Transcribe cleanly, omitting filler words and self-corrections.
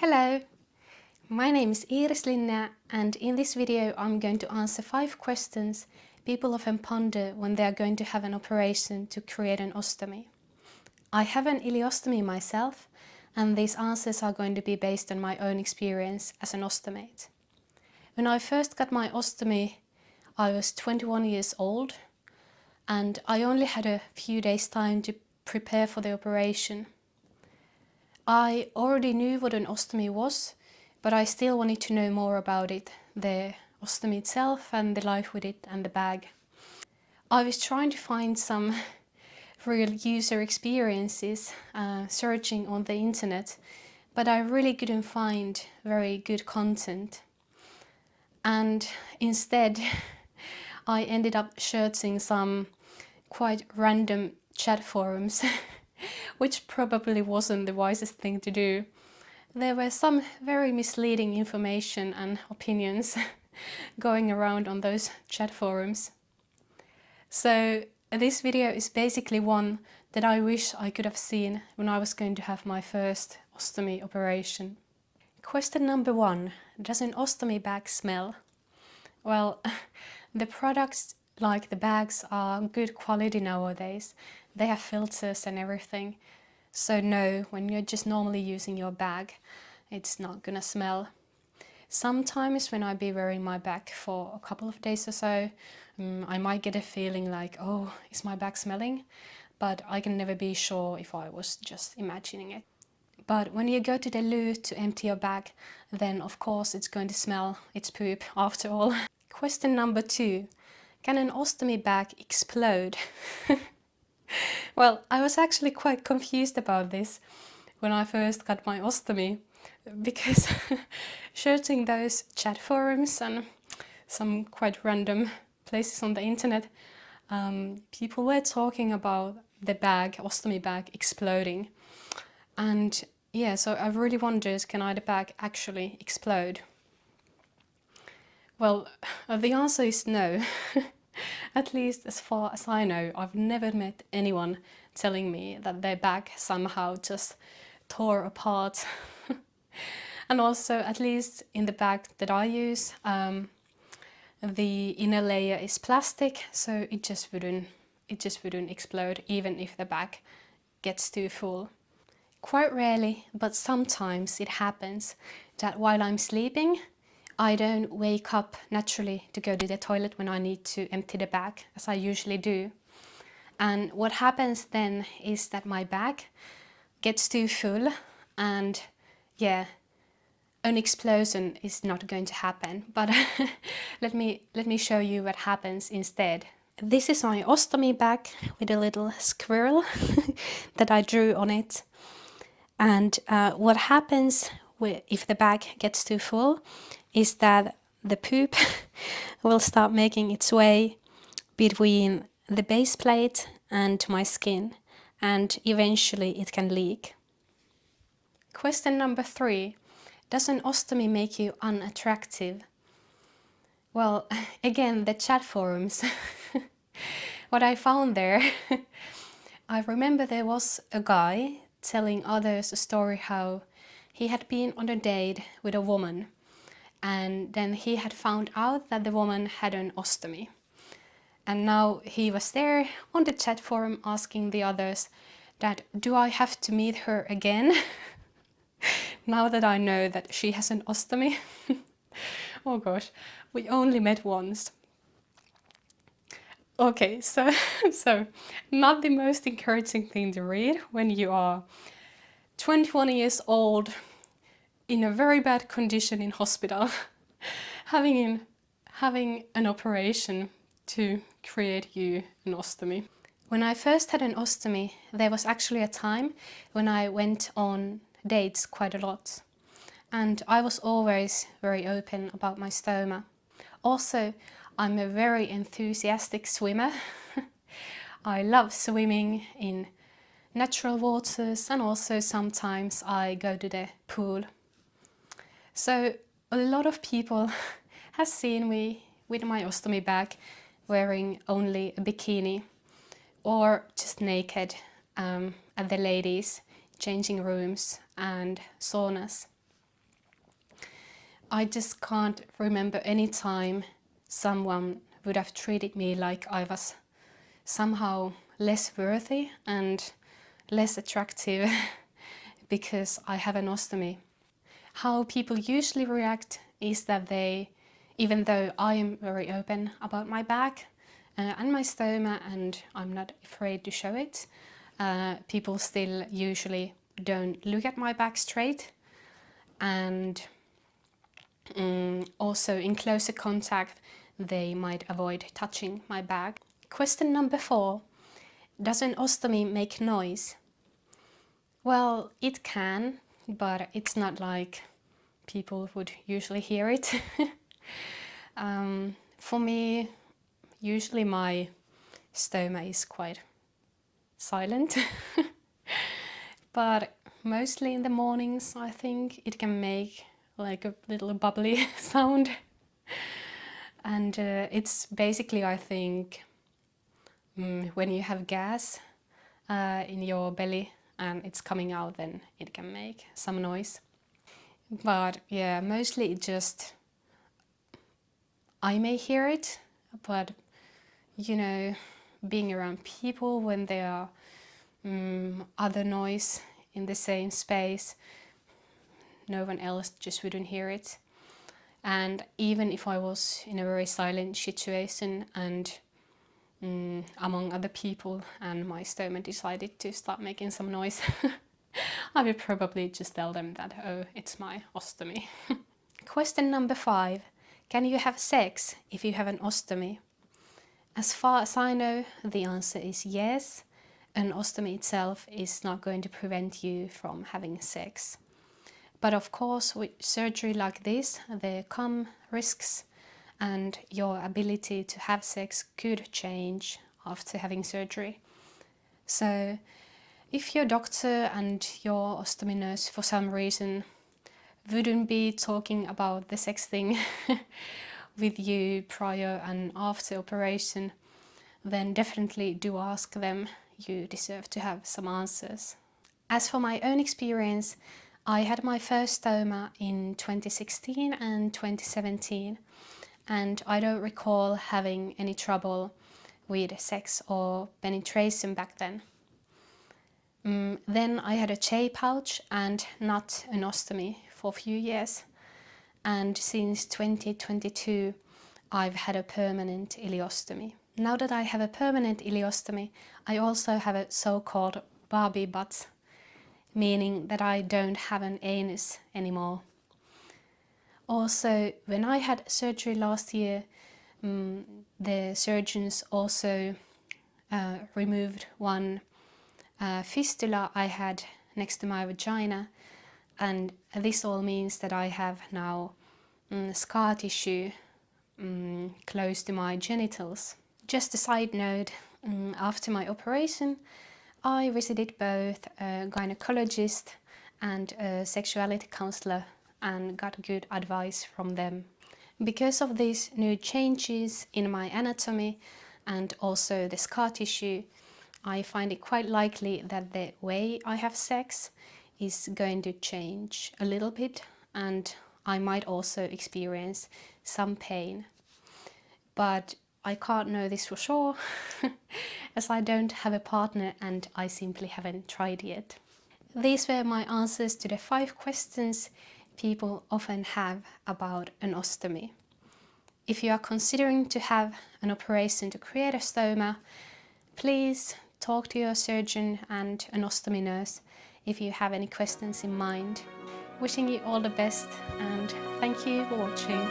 Hello, my name is Iris Linnea, and in this video I'm going to answer 5 questions people often ponder when they are going to have an operation to create an ostomy. I have an ileostomy myself, and these answers are going to be based on my own experience as an ostomate. When I first got my ostomy, I was 21 years old, and I only had a few days time to prepare for the operation. I already knew what an ostomy was, but I still wanted to know more about it, the ostomy itself and the life with it and the bag. I was trying to find some real user experiences, searching on the internet, but I really couldn't find very good content. And instead, I ended up searching some quite random chat forums, which probably wasn't the wisest thing to do. There were some very misleading information and opinions going around on those chat forums. So this video is basically one that I wish I could have seen when I was going to have my first ostomy operation. Question number 1. Does an ostomy bag smell? Well, the products like the bags are good quality nowadays. They have filters and everything. So no, when you're just normally using your bag, it's not gonna smell. Sometimes when I be wearing my bag for a couple of days or so, I might get a feeling like, oh, is my bag smelling? But I can never be sure if I was just imagining it. But when you go to the loo to empty your bag, then of course it's going to smell. It's poop after all. Question number 2. Can an ostomy bag explode? Well, I was actually quite confused about this when I first got my ostomy, because searching those chat forums and some quite random places on the internet, people were talking about the bag, ostomy bag, exploding. And yeah, so I really wondered, can the bag actually explode? Well, the answer is no. At least as far as I know, I've never met anyone telling me that their bag somehow just tore apart. And also, at least in the bag that I use, the inner layer is plastic, so it just wouldn't explode even if the bag gets too full. Quite rarely, but sometimes it happens that while I'm sleeping, I don't wake up naturally to go to the toilet when I need to empty the bag, as I usually do. And what happens then is that my bag gets too full, and yeah, an explosion is not going to happen. But let me show you what happens instead. This is my ostomy bag with a little squirrel that I drew on it. And what happens if the bag gets too full is that the poop will start making its way between the base plate and my skin, and eventually it can leak. Question number 3. Does an ostomy make you unattractive? Well, again, the chat forums. What I found there, I remember there was a guy telling others a story how he had been on a date with a woman, and then he had found out that the woman had an ostomy. And now he was there on the chat forum asking the others that, do I have to meet her again now that I know that she has an ostomy? Oh gosh, we only met once. Okay, so not the most encouraging thing to read when you are 21 years old, in a very bad condition in hospital, having an operation to create you an ostomy. When I first had an ostomy, there was actually a time when I went on dates quite a lot. And I was always very open about my stoma. Also, I'm a very enthusiastic swimmer. I love swimming in natural waters, and also sometimes I go to the pool. So a lot of people have seen me with my ostomy bag wearing only a bikini or just naked at the ladies' changing rooms and saunas. I just can't remember any time someone would have treated me like I was somehow less worthy and less attractive because I have an ostomy. How people usually react is that they, even though I am very open about my back and my stoma and I'm not afraid to show it, people still usually don't look at my back straight, and also in closer contact they might avoid touching my back. Question number 4. Does an ostomy make noise? Well, it can, but it's not like people would usually hear it. For me, usually my stoma is quite silent, but mostly in the mornings I think it can make like a little bubbly sound. And it's basically, I think, when you have gas in your belly and it's coming out, then it can make some noise. But yeah, mostly it just, I may hear it, but you know, being around people when there are other noise in the same space, no one else just wouldn't hear it. And even if I was in a very silent situation and among other people and my stoma decided to start making some noise, I would probably just tell them that, oh, it's my ostomy. Question number 5. Can you have sex if you have an ostomy? As far as I know, the answer is yes. An ostomy itself is not going to prevent you from having sex. But of course, with surgery like this, there come risks, and your ability to have sex could change after having surgery. So if your doctor and your ostomy nurse for some reason wouldn't be talking about the sex thing with you prior and after operation, then definitely do ask them. You deserve to have some answers. As for my own experience, I had my first stoma in 2016 and 2017, and I don't recall having any trouble with sex or penetration back then. Then I had a J pouch and not an ostomy for a few years, and since 2022 I've had a permanent ileostomy. Now that I have a permanent ileostomy, I also have a so-called Barbie butt, meaning that I don't have an anus anymore. Also, when I had surgery last year, the surgeons also removed one fistula I had next to my vagina, and this all means that I have now scar tissue close to my genitals. Just a side note, after my operation I visited both a gynecologist and a sexuality counselor and got good advice from them. Because of these new changes in my anatomy and also the scar tissue, I find it quite likely that the way I have sex is going to change a little bit, and I might also experience some pain. But I can't know this for sure, as I don't have a partner and I simply haven't tried yet. These were my answers to the 5 questions people often have about an ostomy. If you are considering to have an operation to create a stoma, please talk to your surgeon and an ostomy nurse if you have any questions in mind. Wishing you all the best, and thank you for watching.